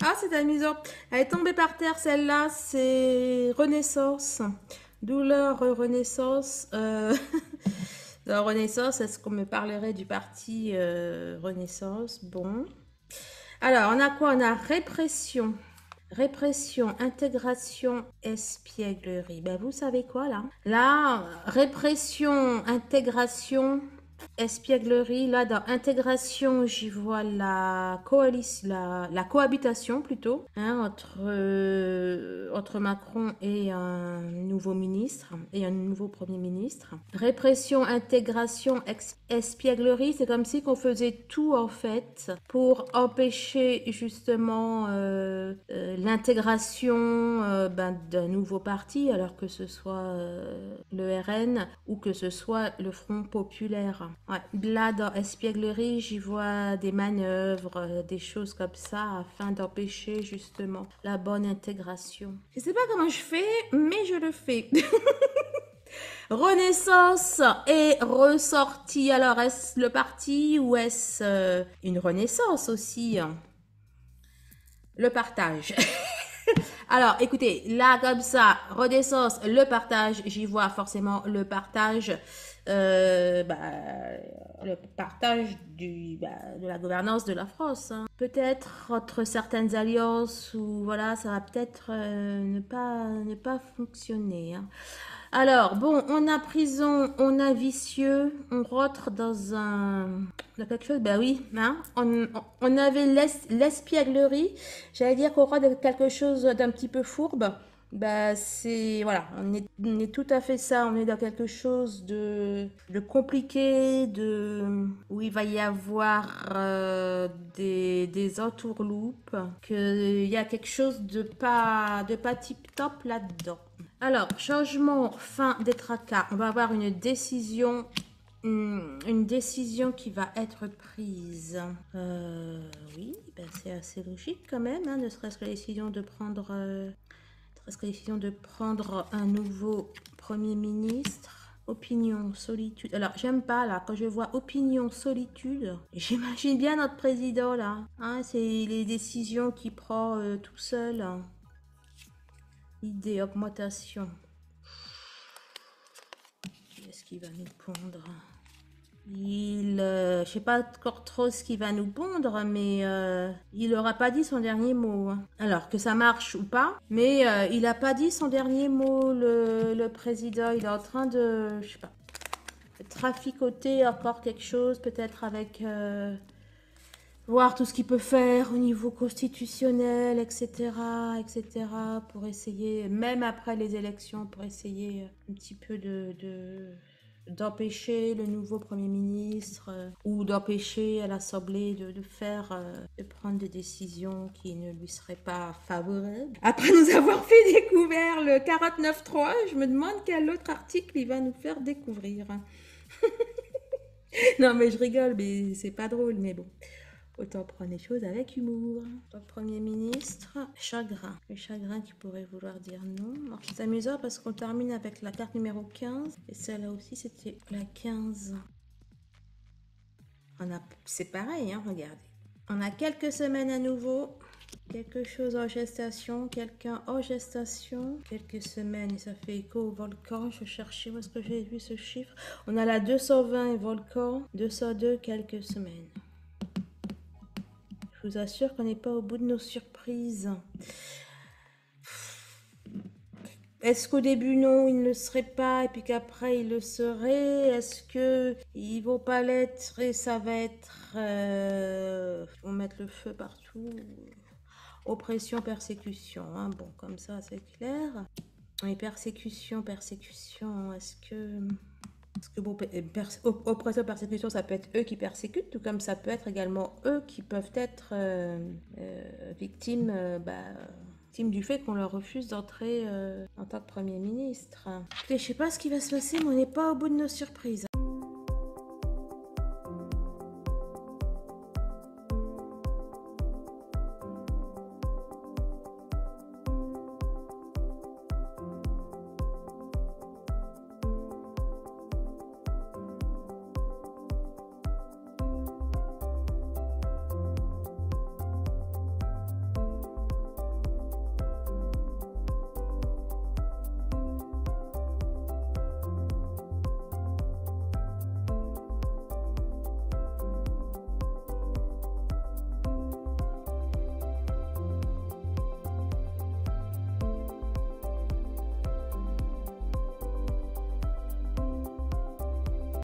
Ah, c'est amusant. Elle est tombée par terre, celle-là, c'est Renaissance. Douleur, Renaissance. Dans Renaissance, est-ce qu'on me parlerait du parti Renaissance? Bon. Alors, on a quoi? On a répression. Répression, intégration, espièglerie. Ben, vous savez quoi là? Là, répression, intégration, espièglerie. Là, dans intégration, j'y vois la coalition, la cohabitation plutôt, hein, entre Macron et un nouveau ministre et un nouveau premier ministre. Répression, intégration, espièglerie, c'est comme si qu'on faisait tout en fait pour empêcher justement l'intégration d'un nouveau parti, alors que ce soit le RN ou que ce soit le Front populaire. Ouais. Là, dans espièglerie, j'y vois des manœuvres, des choses comme ça, afin d'empêcher justement la bonne intégration. Je sais pas comment je fais, mais je le fais. Renaissance est ressorti. Alors, est-ce le parti ou est-ce une renaissance aussi? Le partage. Alors, écoutez, là, comme ça, Renaissance, le partage, j'y vois forcément le partage, le partage de la gouvernance de la France. Hein. Peut-être entre certaines alliances où, voilà, ça va peut-être ne pas fonctionner. Hein. Alors, bon, on a prison, on a vicieux, on rentre dans quelque chose, ben oui, hein, on avait l'espièglerie, j'allais dire qu'on rentre dans quelque chose d'un petit peu fourbe, bah c'est, voilà, on est tout à fait ça, on est dans quelque chose de compliqué, où il va y avoir des entourloupes, qu'il y a quelque chose de pas tip-top là-dedans. Alors, changement, fin des tracas. On va avoir une décision qui va être prise. Oui, ben c'est assez logique quand même, hein, ne serait-ce que la décision de prendre, un nouveau Premier ministre. Opinion, solitude. Alors, j'aime pas, là, quand je vois opinion, solitude, j'imagine bien notre président, là. Hein, c'est les décisions qu'il prend tout seul. Hein. Idée, augmentation. Qu'est-ce qu'il va nous pondre? Je sais pas encore trop ce qu'il va nous pondre, mais il aura pas dit son dernier mot. Hein. Alors que ça marche ou pas, mais il a pas dit son dernier mot, le président. Il est en train de, je sais pas, de traficoter encore quelque chose, peut-être avec voir tout ce qu'il peut faire au niveau constitutionnel, etc., etc., pour essayer, même après les élections, pour essayer un petit peu d'empêcher le nouveau Premier ministre ou d'empêcher à l'Assemblée de prendre des décisions qui ne lui seraient pas favorables. Après nous avoir fait découvrir le 49.3, je me demande quel autre article il va nous faire découvrir. Non mais je rigole, mais c'est pas drôle, mais bon. Autant prendre les choses avec humour. Donc, Premier ministre, chagrin. Le chagrin qui pourrait vouloir dire non. Alors, c'est amusant parce qu'on termine avec la carte numéro 15. Et celle-là aussi, c'était la 15. C'est pareil, hein, regardez. On a quelques semaines à nouveau. Quelque chose en gestation, quelqu'un en gestation, quelques semaines et ça fait écho au volcan. Je cherchais où est-ce que j'ai vu ce chiffre. On a la 220 et volcan, 202 quelques semaines. Je vous assure qu'on n'est pas au bout de nos surprises. Est-ce qu'au début, non, il ne le serait pas, et puis qu'après, il le serait? Est-ce qu'ils vont pas l'être et ça va être... ils vont mettre le feu partout? Oppression, persécution. Hein. Bon, comme ça, c'est clair. Et persécution, est-ce que bon, oppression, persécution, ça peut être eux qui persécutent, tout comme ça peut être également eux qui peuvent être victimes, victimes du fait qu'on leur refuse d'entrer en tant que Premier ministre. Écoutez, je sais pas ce qui va se passer, mais on n'est pas au bout de nos surprises.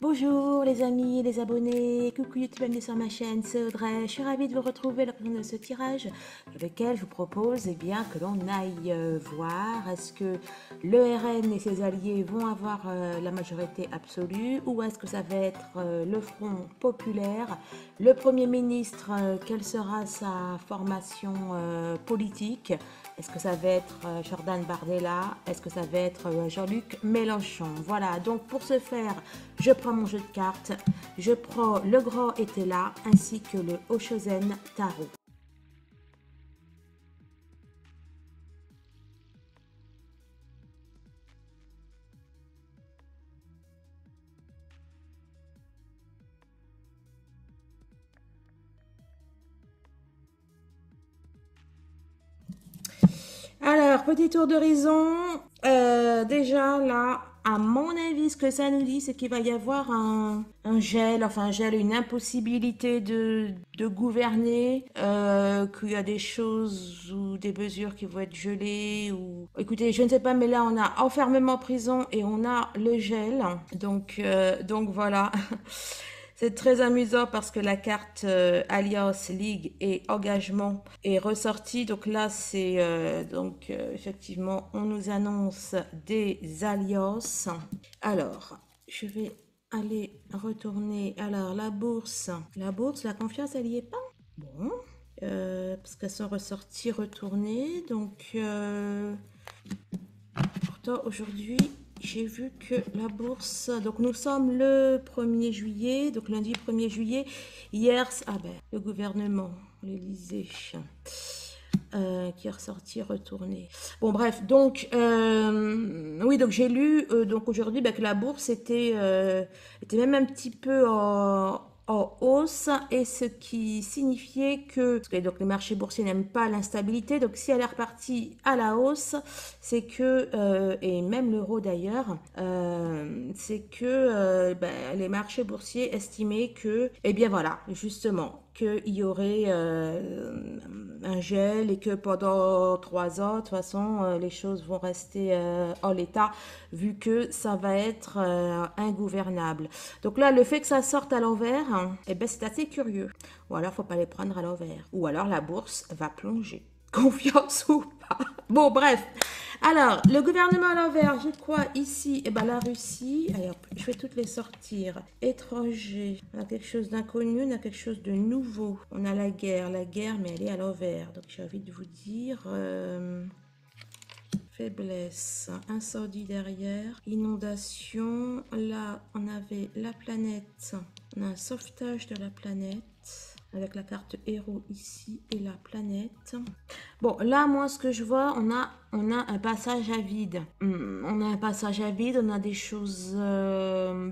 Bonjour les amis, les abonnés, coucou YouTube, bienvenue sur ma chaîne, c'est Audrey. Je suis ravie de vous retrouver lors de ce tirage dans lequel je vous propose bien, que l'on aille voir est-ce que le RN et ses alliés vont avoir la majorité absolue ou est-ce que ça va être le Front populaire, le Premier ministre, quelle sera sa formation politique. Est-ce que ça va être Jordan Bardella? Est-ce que ça va être Jean-Luc Mélenchon? Voilà, donc pour ce faire, je prends mon jeu de cartes, je prends le Grand Etela ainsi que le Oshozen Tarot. Alors, petit tour d'horizon. Déjà, là, à mon avis, ce que ça nous dit, c'est qu'il va y avoir un gel, enfin un gel, une impossibilité de gouverner, qu'il y a des choses ou des mesures qui vont être gelées. Ou... Écoutez, je ne sais pas, mais là, on a enfermement prison et on a le gel. Donc voilà. C'est très amusant parce que la carte Alliance, Ligue et Engagement est ressortie. Donc là, c'est effectivement, on nous annonce des alliances. Alors, je vais aller retourner. Alors, la bourse, la confiance, elle y est pas. Bon, parce qu'elles sont ressorties, retournées. Donc, pourtant, aujourd'hui... J'ai vu que la bourse, donc nous sommes le 1er juillet, donc lundi 1er juillet. Hier, le gouvernement, l'Élysée, qui est ressorti, retourné. Bon bref, donc oui, donc j'ai lu donc aujourd'hui que la bourse était même un petit peu en hausse, et ce qui signifiait que, parce que donc les marchés boursiers n'aiment pas l'instabilité, donc si elle est repartie à la hausse, c'est que, et même l'euro d'ailleurs, c'est que les marchés boursiers estimaient que, eh bien voilà, justement, qu'il y aurait un gel et que pendant 3 ans, de toute façon, les choses vont rester en l'état, vu que ça va être ingouvernable. Donc là, le fait que ça sorte à l'envers, c'est assez curieux. Ou alors, faut pas les prendre à l'envers. Ou alors, la bourse va plonger. Confiance ou pas. Bon, bref. Alors, le gouvernement à l'envers, j'ai quoi ici? La Russie. Allez, hop, je vais toutes les sortir. Étranger. On a quelque chose d'inconnu, on a quelque chose de nouveau. On a la guerre, mais elle est à l'envers. Donc, j'ai envie de vous dire... faiblesse, incendie derrière, inondation. Là, on avait la planète. On a un sauvetage de la planète avec la carte héros ici et la planète. Bon, là, moi, ce que je vois, on a un passage à vide. On a un passage à vide, on a des choses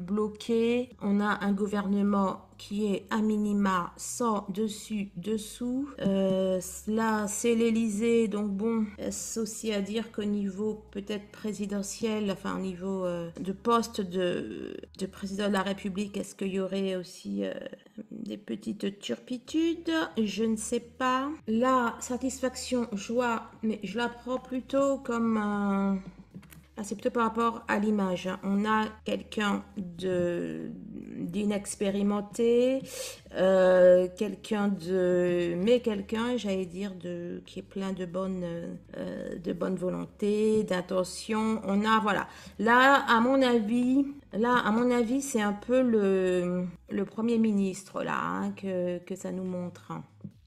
bloquées. On a un gouvernement qui est à minima sans dessus-dessous. Là, c'est l'Élysée, donc bon, c'est aussi à dire qu'au niveau peut-être présidentiel, enfin au niveau de poste de président de la République, est-ce qu'il y aurait aussi des petites turpitudes? Je ne sais pas. La satisfaction, joie, mais je la prends plutôt comme un... c'est plutôt par rapport à l'image. On a quelqu'un d'inexpérimenté, j'allais dire, qui est plein de bonne volonté, d'intention. On a, voilà. Là, à mon avis, c'est un peu le Premier ministre, là, que ça nous montre.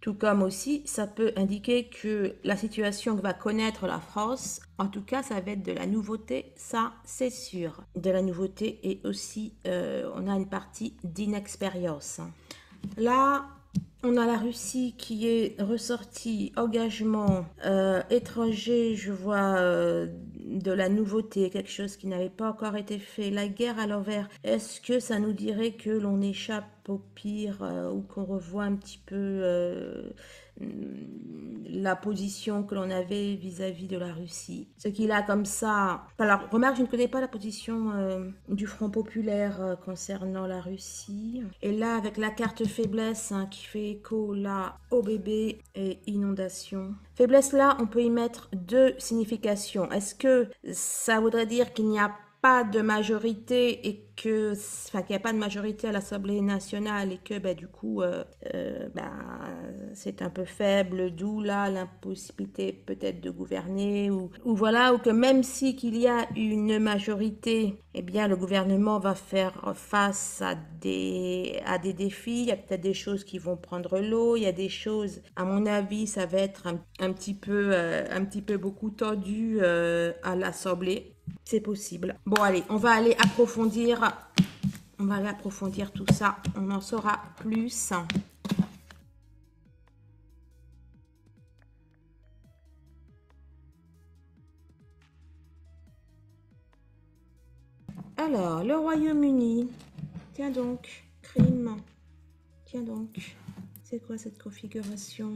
Tout comme aussi, ça peut indiquer que la situation que va connaître la France, en tout cas, ça va être de la nouveauté, ça c'est sûr. De la nouveauté, et aussi, on a une partie d'inexpérience. Là, on a la Russie qui est ressortie, engagement étranger, je vois de la nouveauté, quelque chose qui n'avait pas encore été fait. La guerre à l'envers, est-ce que ça nous dirait que l'on échappe au pire ou qu'on revoit un petit peu la position que l'on avait vis-à-vis de la Russie? Ce qu'il a comme ça... Alors, remarque, je ne connais pas la position du Front populaire concernant la Russie. Et là, avec la carte faiblesse qui fait écho là au bébé et inondation. Faiblesse là, on peut y mettre deux significations. Est-ce que ça voudrait dire qu'il n'y a pas de majorité et que, enfin, qu'il n'y a pas de majorité à l'Assemblée nationale et que bah, du coup bah, c'est un peu faible, d'où là l'impossibilité peut-être de gouverner ou voilà, ou que même si qu'il y a une majorité, eh bien le gouvernement va faire face à des défis, il y a peut-être des choses qui vont prendre l'eau, il y a des choses, à mon avis, ça va être un petit peu beaucoup tendu à l'Assemblée. C'est possible. Bon, allez, on va aller approfondir. On va aller approfondir tout ça. On en saura plus. Alors, le Royaume-Uni. Tiens donc, crime. Tiens donc. C'est quoi cette configuration?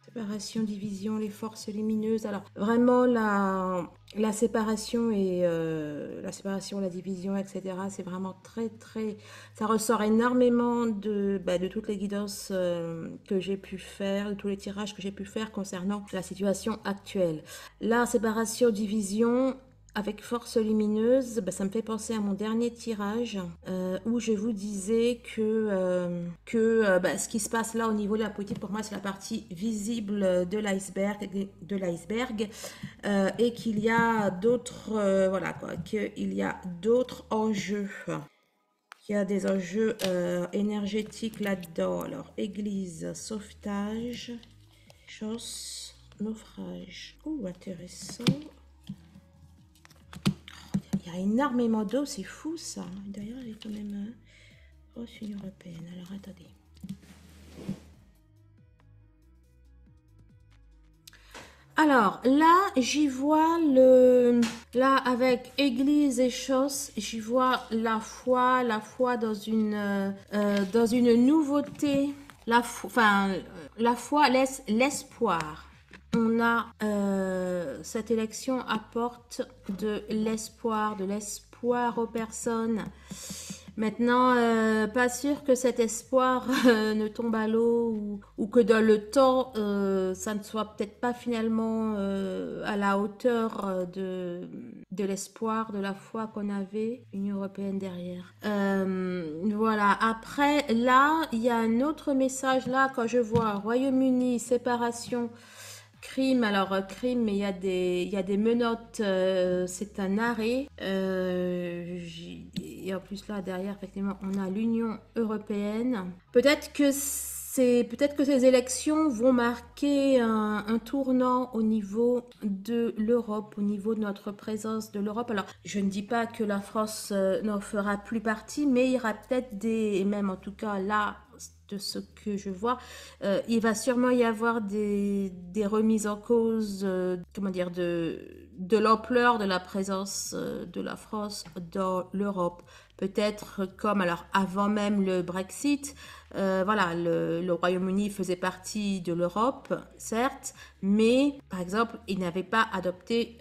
Séparation, division, les forces lumineuses. Alors, vraiment, la séparation et la séparation, la division, etc., c'est vraiment très, très... Ça ressort énormément de toutes les guidances que j'ai pu faire, de tous les tirages que j'ai pu faire concernant la situation actuelle. La séparation, division... Avec force lumineuse, bah, ça me fait penser à mon dernier tirage où je vous disais que bah, ce qui se passe là au niveau de la politique, pour moi, c'est la partie visible de l'iceberg, et qu'il y a d'autres, voilà quoi, qu'il y a d'autres enjeux. Il y a des enjeux énergétiques là-dedans. Alors, église, sauvetage, chance, naufrage. Oh, intéressant. Il y a énormément d'eau, c'est fou ça. D'ailleurs, elle est quand même grosse Union européenne. Alors, attendez. Alors, là, j'y vois Là, avec église et chausse, j'y vois la foi dans une nouveauté. La foi laisse l'espoir. On a cette élection apporte de l'espoir aux personnes. Maintenant, pas sûr que cet espoir ne tombe à l'eau ou que dans le temps, ça ne soit peut-être pas finalement à la hauteur de l'espoir, de la foi qu'on avait, Union européenne derrière. Voilà. Après, là, il y a un autre message là quand je vois Royaume-Uni, séparation. Crime, alors crime, mais il y a des menottes, c'est un arrêt. Et en plus là, derrière, effectivement, on a l'Union européenne. Peut-être que ces élections vont marquer un tournant au niveau de l'Europe, au niveau de notre présence de l'Europe. Alors, je ne dis pas que la France n'en fera plus partie, mais il y aura peut-être et même en tout cas là, de ce que je vois, il va sûrement y avoir des remises en cause, comment dire, de l'ampleur de la présence de la France dans l'Europe. Peut-être comme, alors avant même le Brexit, voilà, le Royaume-Uni faisait partie de l'Europe, certes, mais par exemple, il n'avait pas adopté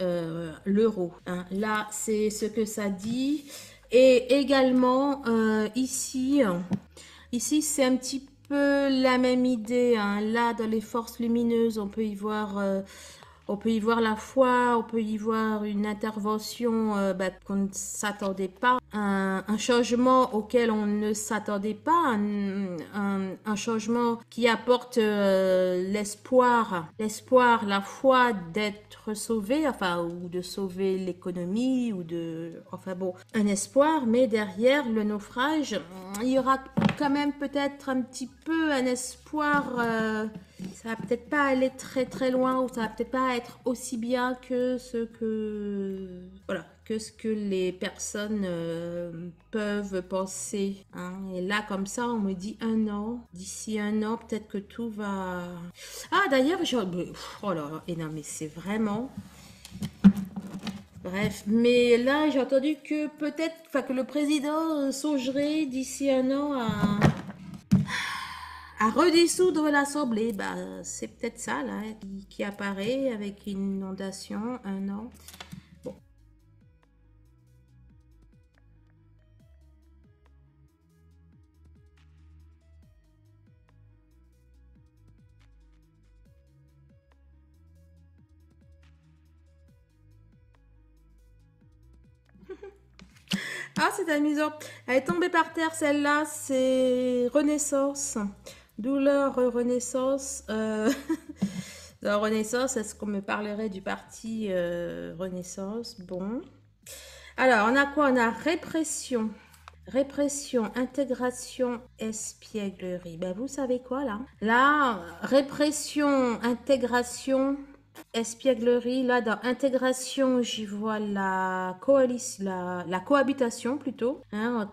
l'euro. Hein. Là, c'est ce que ça dit. Et également, ici, c'est un petit peu la même idée. Hein. Là, dans les forces lumineuses, on peut y voir la foi, on peut y voir une intervention qu'on ne s'attendait pas, un changement auquel on ne s'attendait pas, un changement qui apporte l'espoir, la foi d'être sauvé, enfin, ou de sauver l'économie, enfin bon, un espoir, mais derrière le naufrage, il y aura quand même peut-être un petit peu un espoir. Ça va peut-être pas aller très très loin ou ça va peut-être pas être aussi bien que ce que les personnes peuvent penser. Hein. Et là, comme ça, on me dit un an. D'ici un an, peut-être que tout va... Ah, d'ailleurs, oh là là, et non, mais c'est vraiment... Bref, mais là, j'ai entendu que peut-être, enfin, que le président songerait d'ici un an à redissoudre l'Assemblée. Bah, c'est peut-être ça, là, qui apparaît avec une inondation, un an. Bon. Ah, c'est amusant. Elle est tombée par terre, celle-là, c'est Renaissance. Douleur, Renaissance. Dans Renaissance, est-ce qu'on me parlerait du parti Renaissance? Bon. Alors, on a quoi? On a répression. Répression, intégration, espièglerie. Ben, vous savez quoi là? Là, répression, intégration, espièglerie. Là, dans intégration, j'y vois la coalition, la cohabitation plutôt, hein,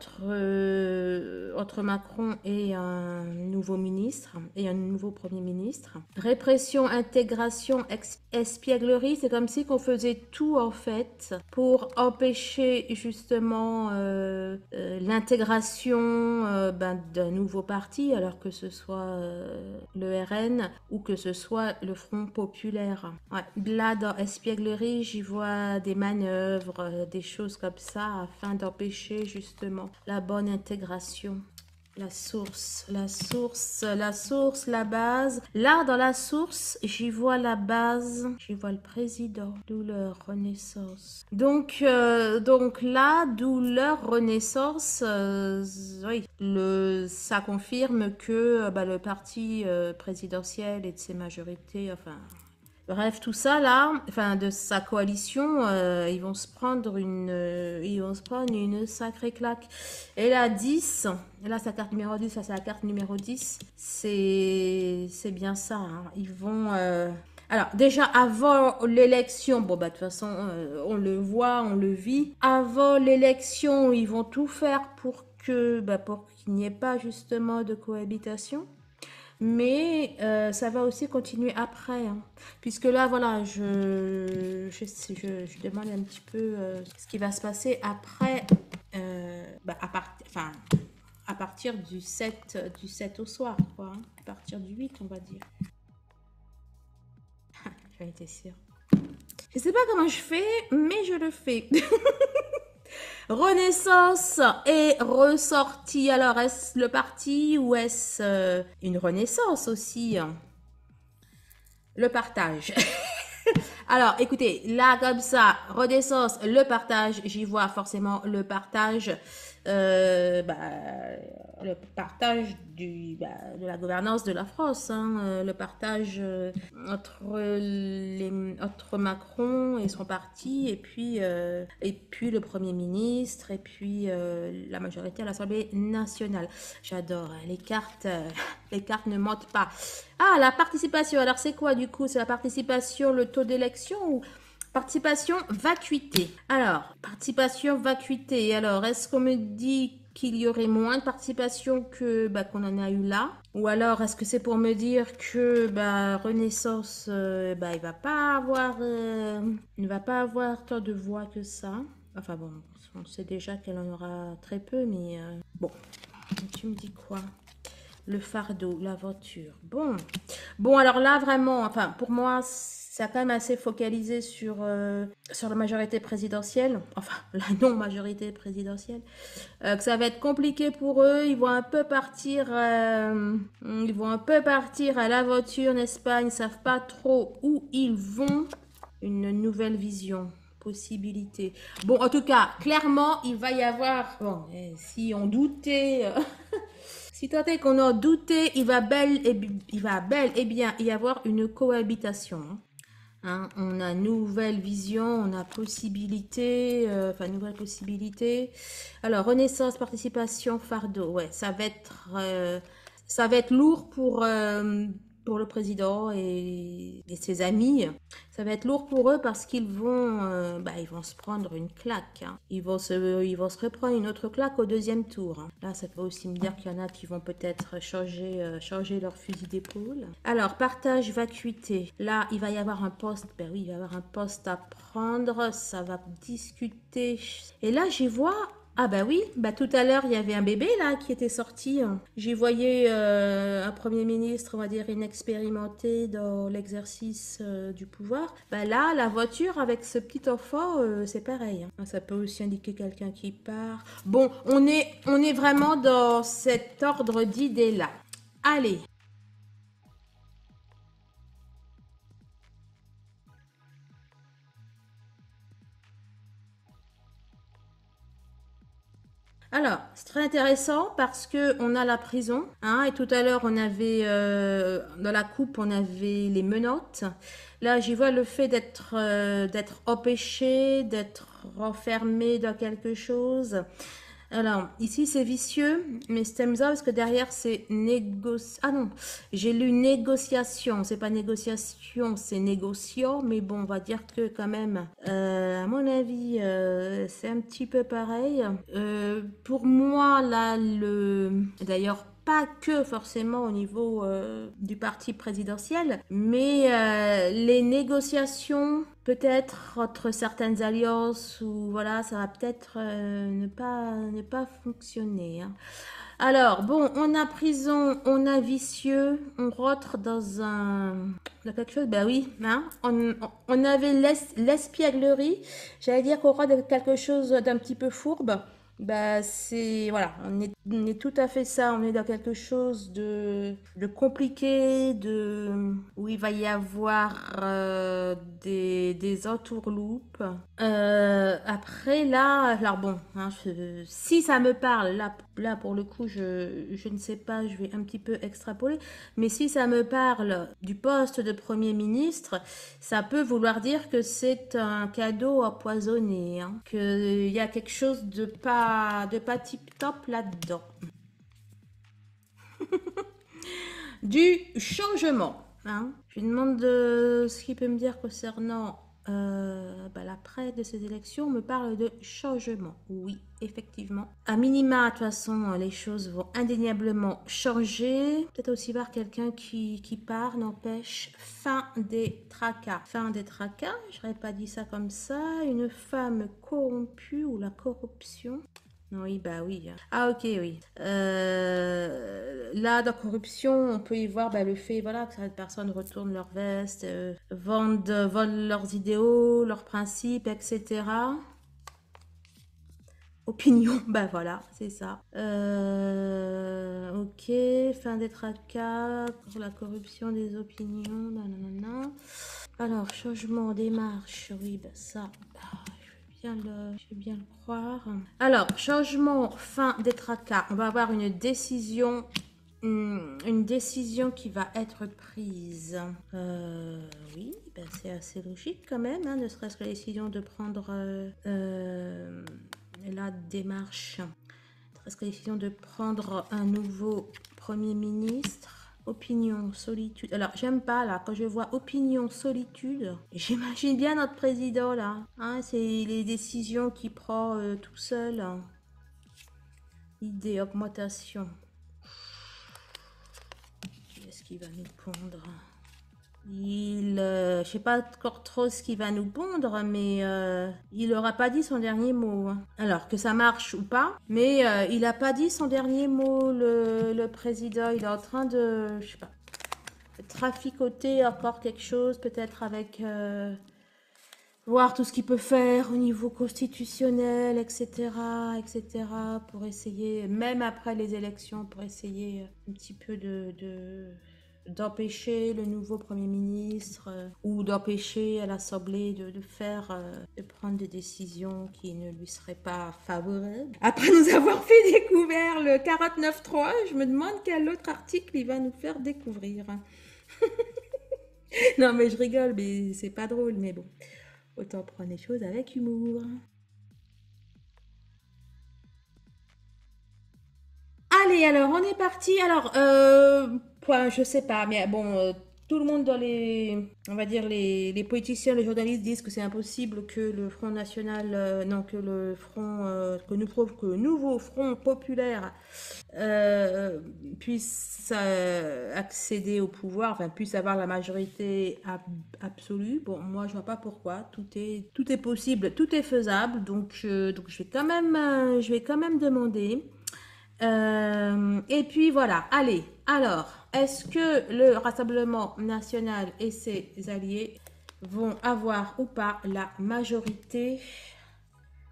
entre Macron et un nouveau ministre et un nouveau Premier ministre. Répression, intégration, espièglerie, c'est comme si qu'on faisait tout en fait pour empêcher justement l'intégration d'un nouveau parti, alors que ce soit le RN ou que ce soit le Front Populaire. Ouais. Là, dans espièglerie, j'y vois des manœuvres, des choses comme ça, afin d'empêcher justement la bonne intégration. La source, la source, la source, la base. Là, dans la source, j'y vois la base, j'y vois le président, douleur, renaissance. Donc là, douleur, renaissance, oui, ça confirme que le parti présidentiel et de ses majorités, enfin, bref, tout ça là, enfin de sa coalition, ils vont se prendre une sacrée claque. Et la 10, là sa carte numéro 10, ça c'est la carte numéro 10, c'est bien ça. Hein. Ils vont alors déjà avant l'élection, bon bah de toute façon on le voit, on le vit. Avant l'élection, ils vont tout faire pour qu'il n'y ait pas justement de cohabitation. Mais ça va aussi continuer après. Hein. Puisque là, voilà, je demande un petit peu ce qui va se passer après, à partir du 7 au soir, quoi. Hein. À partir du 8, on va dire. J'en étais sûre. Je sais pas comment je fais, mais je le fais. Renaissance est ressorti. Alors, est-ce le parti ou est-ce une renaissance aussi? Le partage. Alors, écoutez, là, comme ça, Renaissance, le partage, j'y vois forcément le partage, euh, bah, le partage de la gouvernance de la France, hein, le partage entre Macron et son parti, et puis le Premier ministre, et puis la majorité à l'Assemblée nationale. J'adore, hein, les cartes ne mentent pas. Ah, la participation. Alors, c'est quoi du coup? C'est la participation, le taux d'élection ou participation, vacuité? Alors, participation, vacuité. Alors, est-ce qu'on me dit qu'il y aurait moins de participation que qu'on en a eu là? Ou alors, est-ce que c'est pour me dire que Renaissance, il ne va pas avoir tant de voix que ça? Enfin bon, on sait déjà qu'elle en aura très peu, mais bon. Tu me dis quoi? Le fardeau, l'aventure. Bon, alors là, vraiment, enfin, pour moi, ça a quand même assez focalisé sur la majorité présidentielle, enfin, la non-majorité présidentielle, que ça va être compliqué pour eux. Ils vont un peu partir à l'aventure en Espagne, ils savent pas trop où ils vont. Une nouvelle vision. Possibilité. Bon, en tout cas, clairement, il va y avoir. Bon, si on doutait. Si tant est qu'on en doutait, il va bel et bien y avoir une cohabitation. Hein, on a nouvelle vision, on a possibilité, nouvelle possibilité. Alors, renaissance, participation, fardeau. Ouais, ça va être lourd pour le président et ses amis. Ça va être lourd pour eux parce ils vont se prendre une claque. Hein. Ils vont se reprendre une autre claque au deuxième tour. Hein. Là, ça peut aussi me dire qu'il y en a qui vont peut-être changer leur fusil d'épaule. Alors, partage, vacuité. Là, il va y avoir un poste. Ben oui, il va y avoir un poste à prendre. Ça va discuter. Et là, j'y vois. Ah bah oui, tout à l'heure il y avait un bébé là qui était sorti. J'y voyais un premier ministre, on va dire inexpérimenté dans l'exercice du pouvoir. Là, la voiture avec ce petit enfant, c'est pareil. Hein. Ça peut aussi indiquer quelqu'un qui part. Bon, on est vraiment dans cet ordre d'idées là. Allez. Alors, c'est très intéressant parce que on a la prison, hein, et tout à l'heure on avait dans la coupe on avait les menottes. Là, j'y vois le fait d'être empêché, d'être renfermé dans quelque chose. Alors, ici c'est vicieux, mais c'est ça parce que derrière c'est négoci... Ah non, j'ai lu négociation, c'est pas négociation, c'est négociant, mais bon, on va dire que quand même, à mon avis, c'est un petit peu pareil. Pour moi, là, D'ailleurs, pas que forcément au niveau du parti présidentiel, mais les négociations peut-être entre certaines alliances ou voilà, ça va peut-être ne pas fonctionner, hein. Alors, bon, on a prison, on a vicieux, on rentre dans quelque chose, ben oui, hein, on avait l'espièglerie, j'allais dire qu'on rentre dans quelque chose d'un petit peu fourbe. Bah, voilà, on est tout à fait ça, on est dans quelque chose de compliqué, où il va y avoir des entourloupes. Après, là, alors bon, hein, si ça me parle, là pour le coup, je ne sais pas, je vais un petit peu extrapoler, mais si ça me parle du poste de Premier ministre, ça peut vouloir dire que c'est un cadeau empoisonné, hein, qu'il y a quelque chose de pas tip-top là-dedans. Du changement, hein. Je lui demande ce qu'il peut me dire concernant l'après de ces élections. On me parle de changement. Oui, effectivement. À minima, de toute façon, les choses vont indéniablement changer. Peut-être aussi voir quelqu'un qui part, n'empêche. Fin des tracas. Fin des tracas, je n'aurais pas dit ça comme ça. Une femme corrompue ou la corruption. Oui, bah oui. Ah, ok, oui. Là, dans corruption, on peut y voir le fait voilà, que certaines personnes retournent leur veste, volent leurs idéaux, leurs principes, etc. Opinion, bah voilà, c'est ça. Ok, fin des tracas, pour la corruption des opinions, nanana. Alors, changement, démarche, oui, bah ça, je vais bien le croire. Alors, changement, fin des tracas. On va avoir une décision qui va être prise. Oui, ben c'est assez logique quand même, hein, ne serait-ce que la décision de prendre la démarche. Ne serait-ce que la décision de prendre un nouveau Premier ministre. Opinion, solitude. Alors, j'aime pas, là, quand je vois opinion, solitude, j'imagine bien notre président, là. Hein, c'est les décisions qu'il prend tout seul, hein. Idée, augmentation. Qu'est-ce qu'il va nous pondre? Je sais pas encore trop ce qu'il va nous pondre, mais il n'aura pas dit son dernier mot, hein. Alors que ça marche ou pas, mais il n'a pas dit son dernier mot, le président. Il est en train de, je sais pas, traficoter encore quelque chose, peut-être avec voir tout ce qu'il peut faire au niveau constitutionnel, etc., etc., pour essayer, même après les élections, pour essayer un petit peu d'empêcher le nouveau Premier ministre ou d'empêcher à l'Assemblée de prendre des décisions qui ne lui seraient pas favorables. Après nous avoir fait découvrir le 49.3, je me demande quel autre article il va nous faire découvrir. Non mais je rigole, mais c'est pas drôle, mais bon, autant prendre les choses avec humour. Allez, alors, on est parti. Alors, je sais pas, mais bon, tout le monde dans on va dire, les politiciens, les journalistes disent que c'est impossible que le Front National, non, que le Front, que le nouveau Front Populaire puisse accéder au pouvoir, enfin, puisse avoir la majorité absolue. Bon, moi, je vois pas pourquoi. Tout est possible, tout est faisable. Donc je vais quand même demander. Et puis voilà, allez, alors, est-ce que le Rassemblement national et ses alliés vont avoir ou pas la majorité?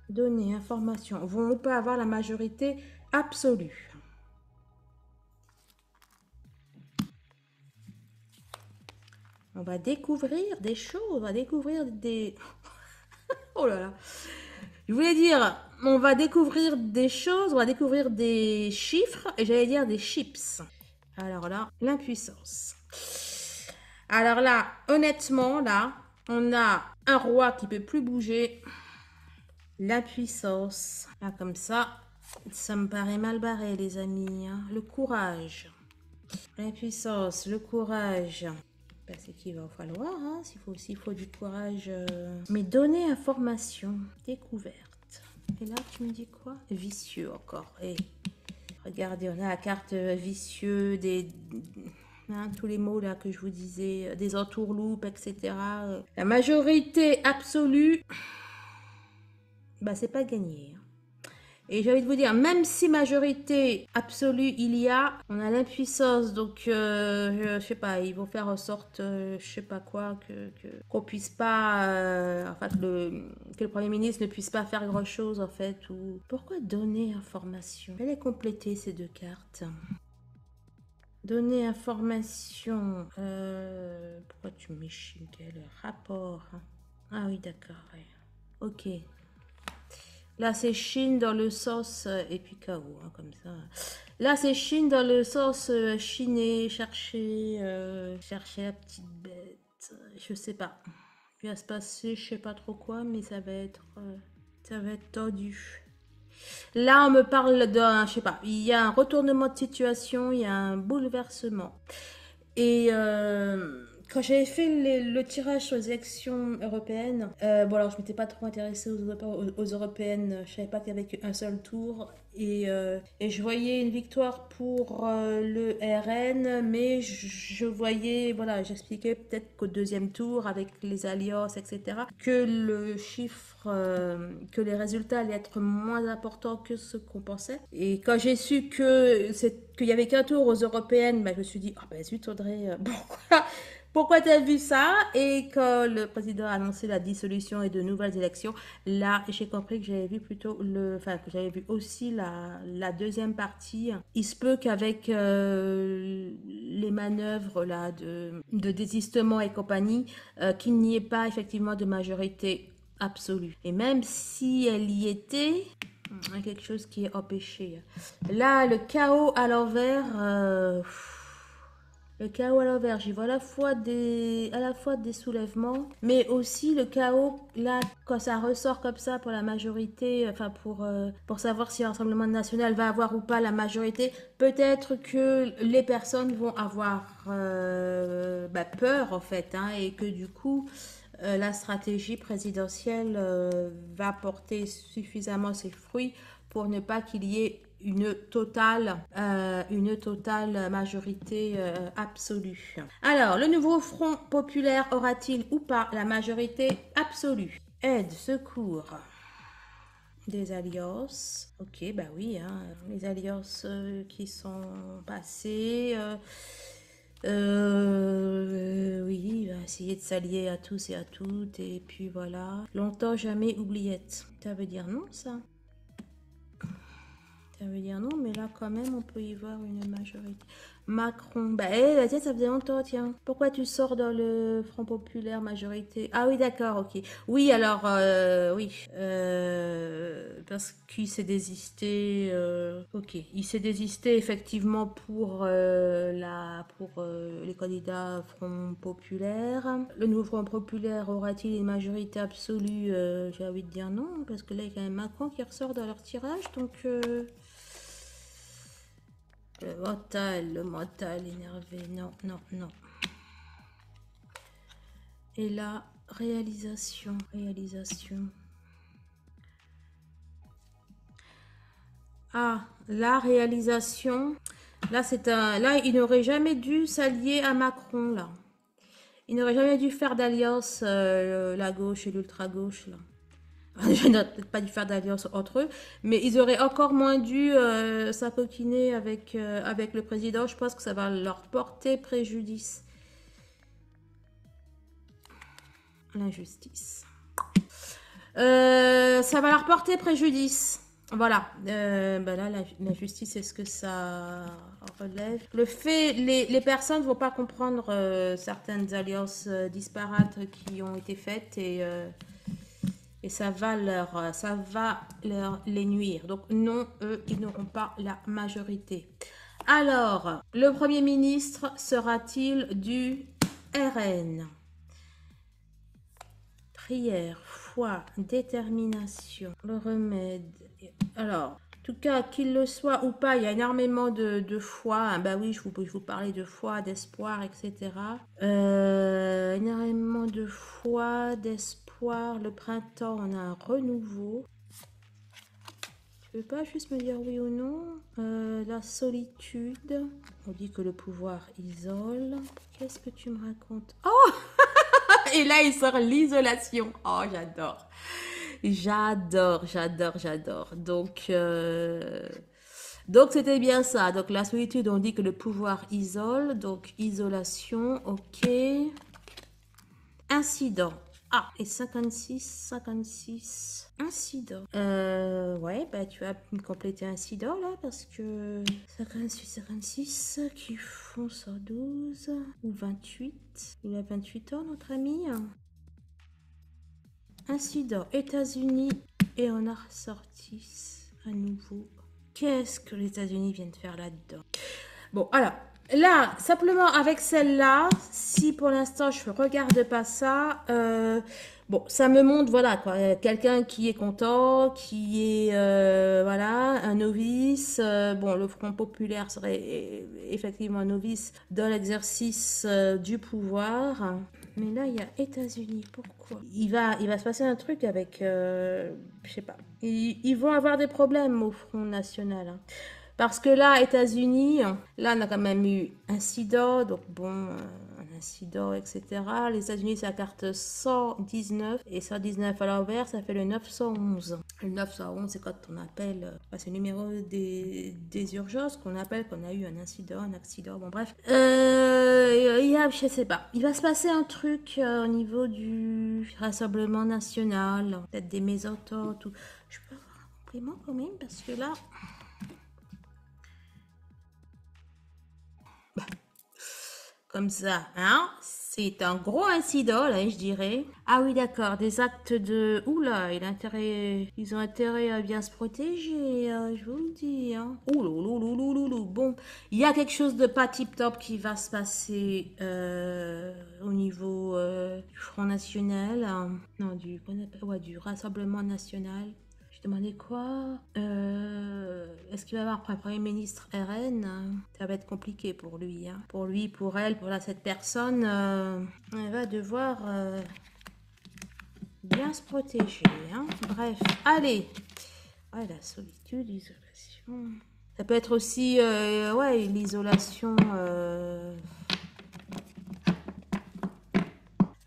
Donner information, vont ou pas avoir la majorité absolue? On va découvrir des choses, on va découvrir des... Oh là là, je voulais dire on va découvrir des choses, on va découvrir des chiffres, et j'allais dire des chips. Alors là, l'impuissance. Alors là, honnêtement, là, on a un roi qui peut plus bouger. L'impuissance. Là, comme ça me paraît mal barré, les amis. Hein. Le courage. L'impuissance, le courage. Ben, c'est qu'il va falloir, hein, s'il faut du courage. Mais donner information, découverte. Et là, tu me dis quoi? Vicieux encore. Et regardez, on a la carte vicieux, hein, tous les mots là que je vous disais, des entourloupes, etc. La majorité absolue, bah c'est pas gagné. Et j'ai envie de vous dire, même si majorité absolue il y a, on a l'impuissance, donc je sais pas, ils vont faire en sorte, je sais pas quoi, qu'on puisse pas, en fait, que le Premier ministre ne puisse pas faire grand chose en fait. Ou pourquoi donner information? Je vais les compléter ces deux cartes. Donner information. Pourquoi tu m'échines? Quel rapport? Ah oui, d'accord. Ouais. Ok. Là, c'est Chine dans le sens... et puis KO, hein, comme ça. Là, c'est Chine dans le sens chiner, chercher la petite bête. Je sais pas. Il va se passer, je sais pas trop quoi, mais ça va être tordu. Là, on me parle d'un, je sais pas, il y a un retournement de situation, il y a un bouleversement. Et quand j'avais fait le tirage sur les élections européennes, bon alors je m'étais pas trop intéressée aux européennes, je savais pas qu'il y avait qu'un seul tour. Et je voyais une victoire pour le RN, mais je voyais, voilà, j'expliquais peut-être qu'au deuxième tour, avec les alliances, etc., que le chiffre, que les résultats allaient être moins importants que ce qu'on pensait. Et quand j'ai su qu'il y avait qu'un tour aux européennes, bah, je me suis dit, oh ben zut Audrey, pourquoi tu as vu ça? Et quand le président a annoncé la dissolution et de nouvelles élections, là, j'ai compris que j'avais vu plutôt que j'avais vu aussi la deuxième partie. Il se peut qu'avec les manœuvres là de désistement et compagnie, qu'il n'y ait pas effectivement de majorité absolue. Et même si elle y était, il y a quelque chose qui est empêché. Là, le chaos à l'envers... le chaos à l'envers, j'y vois à la fois des soulèvements, mais aussi le chaos, là, quand ça ressort comme ça pour la majorité, enfin pour savoir si le Rassemblement national va avoir ou pas la majorité, peut-être que les personnes vont avoir peur, en fait, hein, et que du coup, la stratégie présidentielle va porter suffisamment ses fruits pour ne pas qu'il y ait une totale majorité absolue. Alors, le nouveau Front populaire aura-t-il ou pas la majorité absolue? Aide, secours, des alliances. Ok, bah oui, hein, les alliances qui sont passées. Oui, il va essayer de s'allier à tous et à toutes. Et puis voilà. Longtemps jamais oubliette. Ça veut dire non, ça? Ça veut dire non, mais là, quand même, on peut y voir une majorité. Macron. Bah, tiens, ça faisait longtemps, tiens. Pourquoi tu sors dans le Front populaire majorité? Ah oui, d'accord, ok. Oui, alors, oui. Parce qu'il s'est désisté. Ok, il s'est désisté effectivement pour les candidats Front populaire. Le nouveau Front populaire aura-t-il une majorité absolue? J'ai envie de dire non, parce que là, il y a quand même Macron qui ressort dans leur tirage, donc... Le mental énervé, non, non, non. Et la réalisation. Ah, la réalisation. Là, il n'aurait jamais dû s'allier à Macron, là. Il n'aurait jamais dû faire d'alliance, la gauche et l'ultra-gauche, là. Je n'ai peut-être pas dû faire d'alliance entre eux, mais ils auraient encore moins dû s'acoquiner avec le président. Je pense que ça va leur porter préjudice. L'injustice. Ça va leur porter préjudice. Voilà. Là, la justice, est-ce que ça relève? Le fait, les personnes ne vont pas comprendre certaines alliances disparates qui ont été faites Et ça va les nuire. Donc non, eux, ils n'auront pas la majorité. Alors, le Premier ministre sera-t-il du RN? Prière, foi, détermination, le remède. Alors, en tout cas, qu'il le soit ou pas, il y a énormément de foi. Hein. Bah oui, je vous parlais de foi, d'espoir, etc. Énormément de foi, d'espoir. Le printemps, on a un renouveau. Tu peux pas juste me dire oui ou non? La solitude. On dit que le pouvoir isole. Qu'est-ce que tu me racontes? Oh! Et là, il sort l'isolation. Oh, j'adore. J'adore, j'adore, j'adore. Donc c'était bien ça. Donc la solitude, on dit que le pouvoir isole. Donc isolation, ok. Incident. Ah, et 56. Incident. Ouais, bah tu vas me compléter incident là, parce que 56 qui font 112 ou 28. Il a 28 ans, notre ami. Incident, États-Unis, et on a ressorti à nouveau. Qu'est-ce que les États-Unis viennent faire là-dedans? Bon, alors, là, simplement avec celle-là, si pour l'instant je ne regarde pas ça, bon, ça me montre, voilà, quoi, quelqu'un qui est content, qui est, voilà, un novice. Bon, le Front populaire serait effectivement un novice dans l'exercice du pouvoir. Mais là, il y a États-Unis. Pourquoi? Il va se passer un truc avec, je sais pas. Ils vont avoir des problèmes au Front National. Hein. Parce que là, États-Unis, là, on a quand même eu incident, donc bon, un incident, etc. Les États-Unis, c'est la carte 119, et 119 à l'envers, ça fait le 911. Le 911, c'est quand on appelle, c'est le numéro des urgences qu'on appelle, qu'on a eu un incident, un accident, bon bref. Je sais pas, il va se passer un truc au niveau du Rassemblement National, peut-être des mésententes, ou... Je peux avoir un compliment quand même, parce que là... Comme ça, hein? C'est un gros incident, là, je dirais. Ah oui, d'accord, des actes de... Oula, ils ont intérêt à bien se protéger, je vous le dis. Hein. Oulouloulouloulou. Bon, il y a quelque chose de pas tip-top qui va se passer au niveau du Front National. Non, du Rassemblement National. Je demandais quoi? Est-ce qu'il va y avoir un Premier ministre RN? Ça va être compliqué pour lui. Hein. Pour lui, pour elle, pour cette personne, elle va devoir bien se protéger. Hein. Bref, allez. Ouais, la solitude, l'isolation. Ça peut être aussi, ouais, l'isolation...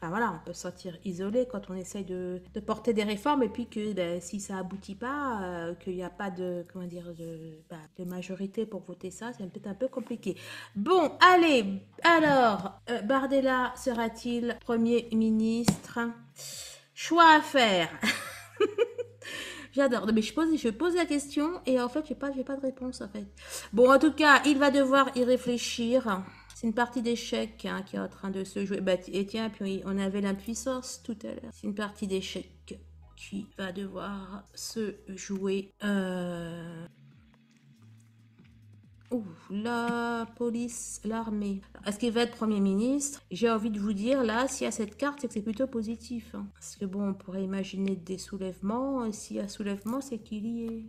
Enfin, voilà, on peut se sentir isolé quand on essaye de porter des réformes et puis que ben, si ça aboutit pas, qu'il n'y a pas de, comment dire, de majorité pour voter ça, c'est peut-être un peu compliqué. Bon, allez, alors, Bardella sera-t-il Premier ministre? Choix à faire. J'adore. Mais je pose la question et en fait, j'ai pas de réponse en fait. Bon, en tout cas, il va devoir y réfléchir. C'est une partie d'échecs hein, qui est en train de se jouer. Bah, et tiens, puis on avait l'impuissance tout à l'heure. C'est une partie d'échecs qui va devoir se jouer. Ouh, la police, l'armée. Est-ce qu'il va être Premier ministre? J'ai envie de vous dire, là, s'il y a cette carte, c'est que c'est plutôt positif. Hein. Parce que bon, on pourrait imaginer des soulèvements. Et s'il y a soulèvement, c'est qu'il y est.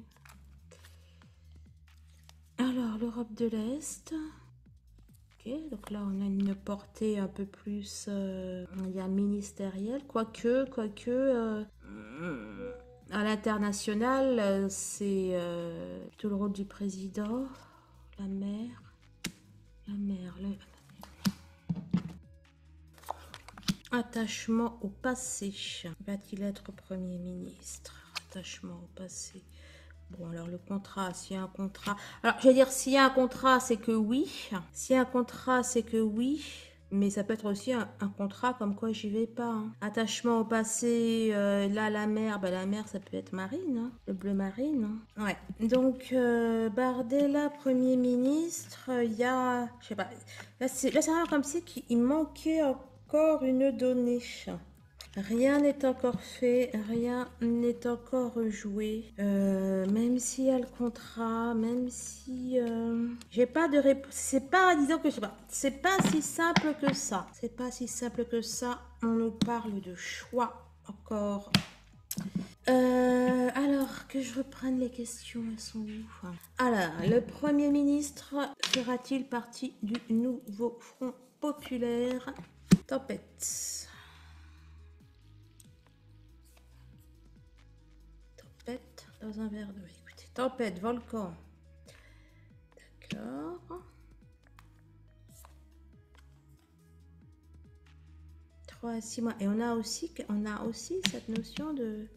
Alors, l'Europe de l'Est... Ok, donc là on a une portée un peu plus il y a ministérielle, quoique à l'international c'est plutôt le rôle du président, la mère, attachement au passé. Va-t-il être Premier ministre? Attachement au passé. Bon, alors le contrat, s'il y a un contrat... Alors, je vais dire, s'il y a un contrat, c'est que oui. S'il y a un contrat, c'est que oui. Mais ça peut être aussi un contrat comme quoi j'y vais pas. Hein. Attachement au passé, là, la mer, la mer, ça peut être marine. Hein. Le bleu marine. Hein. Ouais. Donc, Bardella, Premier ministre, il y a... Je sais pas. Là, c'est vraiment comme si il manquait encore une donnée. Rien n'est encore fait, rien n'est encore joué. Même s'il y a le contrat, même si j'ai pas de réponse. C'est pas, disons que je sais pas, c'est pas si simple que ça. C'est pas si simple que ça. On nous parle de choix encore. Alors que je reprenne les questions, elles sont où? Alors, le Premier ministre fera-t-il partie du nouveau Front populaire? Tempête. Tempête dans un verre d'eau. Écoutez, tempête, volcan. D'accord. 3 à 6 mois. Et on a aussi cette notion de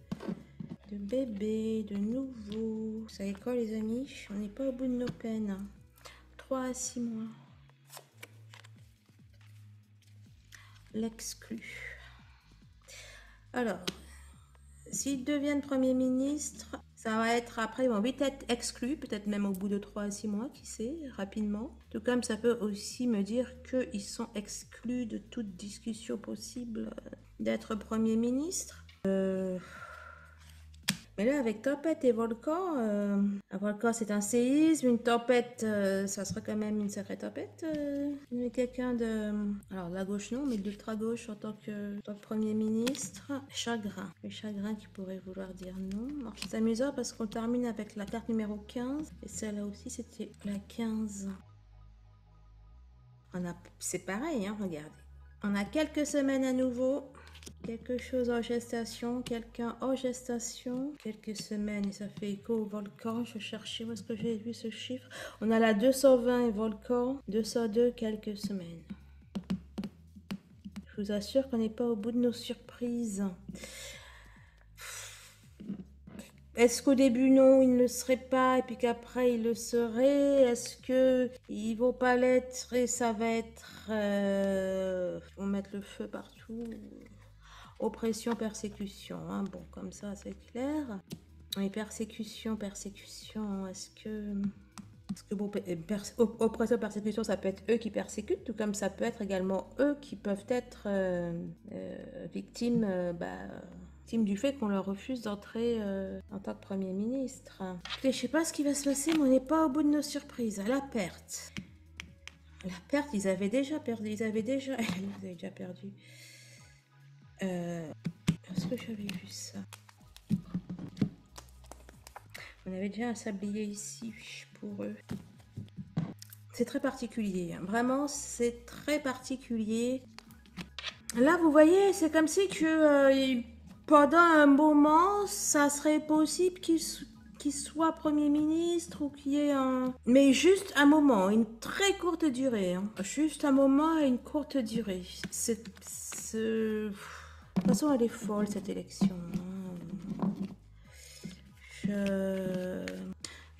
bébé, de nouveau. Vous savez quoi, les amis? On n'est pas au bout de nos peines. 3 à 6 mois. L'exclu. Alors, s'ils deviennent Premier ministre, ça va être après, ils vont vite être exclus, peut-être même au bout de 3 à 6 mois, qui sait, rapidement. Tout comme ça peut aussi me dire qu'ils sont exclus de toute discussion possible d'être Premier ministre. Mais là, avec tempête et volcan, un volcan c'est un séisme, une tempête, ça serait quand même une sacrée tempête. Quelqu'un de, alors de la gauche non, mais de l'ultra-gauche en tant que Premier ministre. Chagrin, le chagrin qui pourrait vouloir dire non. Alors c'est amusant parce qu'on termine avec la carte numéro 15, et celle-là aussi c'était la 15. C'est pareil, hein, regardez. On a quelques semaines à nouveau. Quelque chose en gestation, quelqu'un en gestation, quelques semaines et ça fait écho au volcan. Je cherchais où est-ce que j'ai vu ce chiffre. On a la 220 et volcan, 202 quelques semaines. Je vous assure qu'on n'est pas au bout de nos surprises. Est-ce qu'au début non, il ne le serait pas et puis qu'après il le serait? Est-ce que ils vont pas l'être et ça va être ils vont mettre le feu partout? Oppression, persécution, hein. Bon, comme ça, c'est clair. Et persécution, est-ce que bon, oppression, persécution, ça peut être eux qui persécutent, tout comme ça peut être également eux qui peuvent être victimes, victimes du fait qu'on leur refuse d'entrer en tant que Premier ministre. Écoutez, je sais pas ce qui va se passer, mais on n'est pas au bout de nos surprises. La perte. La perte, ils avaient déjà perdu. Ils avaient déjà perdu. Est-ce que j'avais vu ça? On avait déjà un sablier ici pour eux. C'est très particulier. Hein. Vraiment, c'est très particulier. Là, vous voyez, c'est comme si que pendant un moment, ça serait possible qu'il soit Premier ministre ou qu'il y ait un... Mais juste un moment, une très courte durée. Hein. Juste un moment et une courte durée. De toute façon, elle est folle, cette élection. Je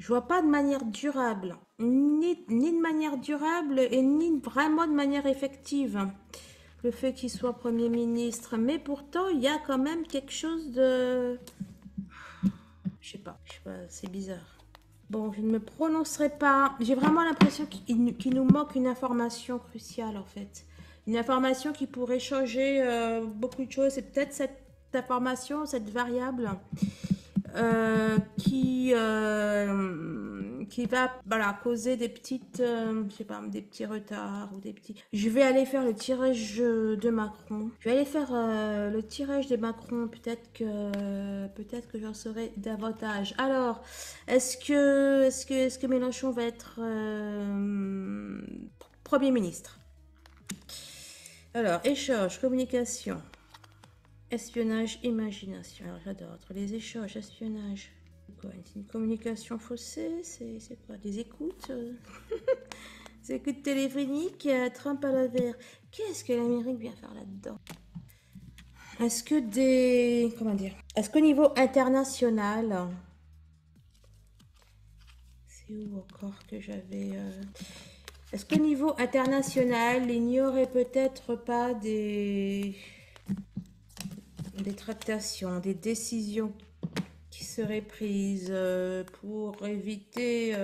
vois pas de manière durable. Ni de manière durable et ni vraiment de manière effective. Le fait qu'il soit Premier ministre. Mais pourtant, il y a quand même quelque chose de... Je sais pas, c'est bizarre. Bon, je ne me prononcerai pas. J'ai vraiment l'impression qu'il nous manque une information cruciale, en fait. Une information qui pourrait changer beaucoup de choses. C'est peut-être cette information, cette variable qui va causer des petites, je sais pas, des petits retards ou des petits... Je vais aller faire le tirage de Macron. Je vais aller faire le tirage de Macron. Peut-être que j'en saurai davantage. Alors, est-ce que Mélenchon va être Premier ministre? Alors, échange, communication, espionnage, imagination. Alors, j'adore. Entre les échanges, espionnage... C'est une communication faussée, c'est quoi? Des écoutes des écoutes téléphoniques, Trump à la verre. Qu'est-ce que l'Amérique vient faire là-dedans? Est-ce que des... Comment dire? Est-ce qu'au niveau international... C'est où encore que j'avais... Est-ce qu'au niveau international, il n'y aurait peut-être pas des tractations, des décisions qui seraient prises pour éviter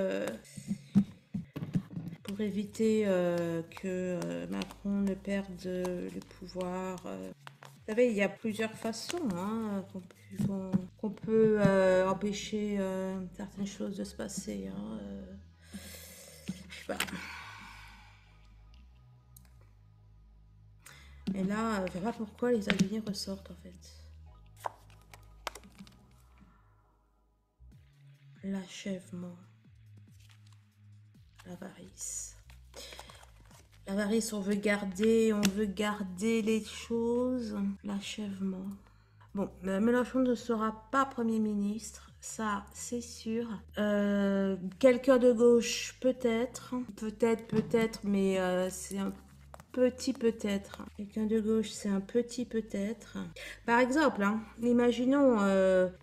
que Macron ne perde le pouvoir savez, il y a plusieurs façons hein, qu'on peut empêcher certaines choses de se passer. Hein, je sais pas. Et là, je ne sais pas pourquoi les alignés ressortent en fait. L'achèvement. L'avarice. L'avarice, on veut garder les choses. L'achèvement. Bon, Mélenchon ne sera pas Premier ministre, ça c'est sûr. Quelqu'un de gauche, peut-être. Peut-être, mais c'est un petit peut-être. Quelqu'un de gauche, c'est un petit peut-être. Par exemple, hein, imaginons,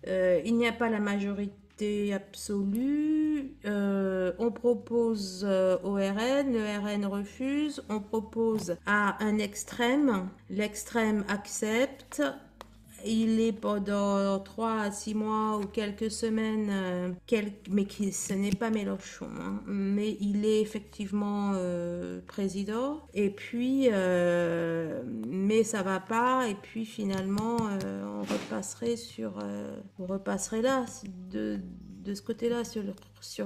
il n'y a pas la majorité absolue. On propose au RN, le RN refuse. On propose à un extrême, l'extrême accepte. Il est pendant 3 à 6 mois ou quelques semaines, mais ce n'est pas Mélenchon, hein, mais il est effectivement président. Et puis, mais ça va pas. Et puis finalement, on repasserait là, de ce côté-là, sur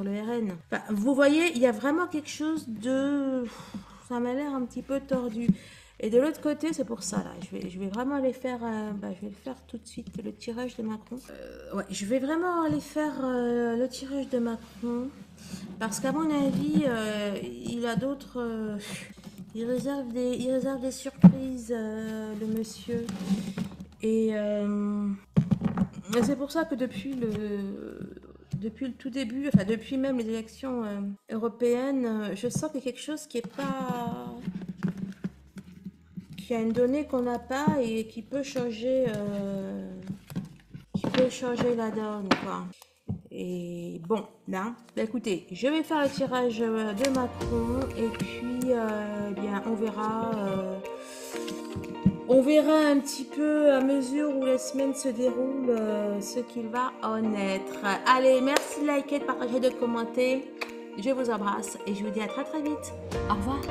le RN. Enfin, vous voyez, il y a vraiment quelque chose de... Ça m'a l'air un petit peu tordu. Et de l'autre côté, c'est pour ça, là, je vais vraiment aller faire, je vais le faire tout de suite, le tirage de Macron. Ouais, je vais vraiment aller faire le tirage de Macron, parce qu'à mon avis, il a d'autres... il réserve des surprises, le monsieur. Et c'est pour ça que depuis le tout début, enfin depuis même les élections européennes, je sens qu'il y a quelque chose qui est pas... qui a une donnée qu'on n'a pas et qui peut changer la donne, quoi. Et bon, là, écoutez, je vais faire le tirage de Macron et puis bien, on verra un petit peu à mesure où la semaine se déroule ce qu'il va en être. Allez, merci de liker, de partager, de commenter. Je vous embrasse et je vous dis à très très vite. Au revoir.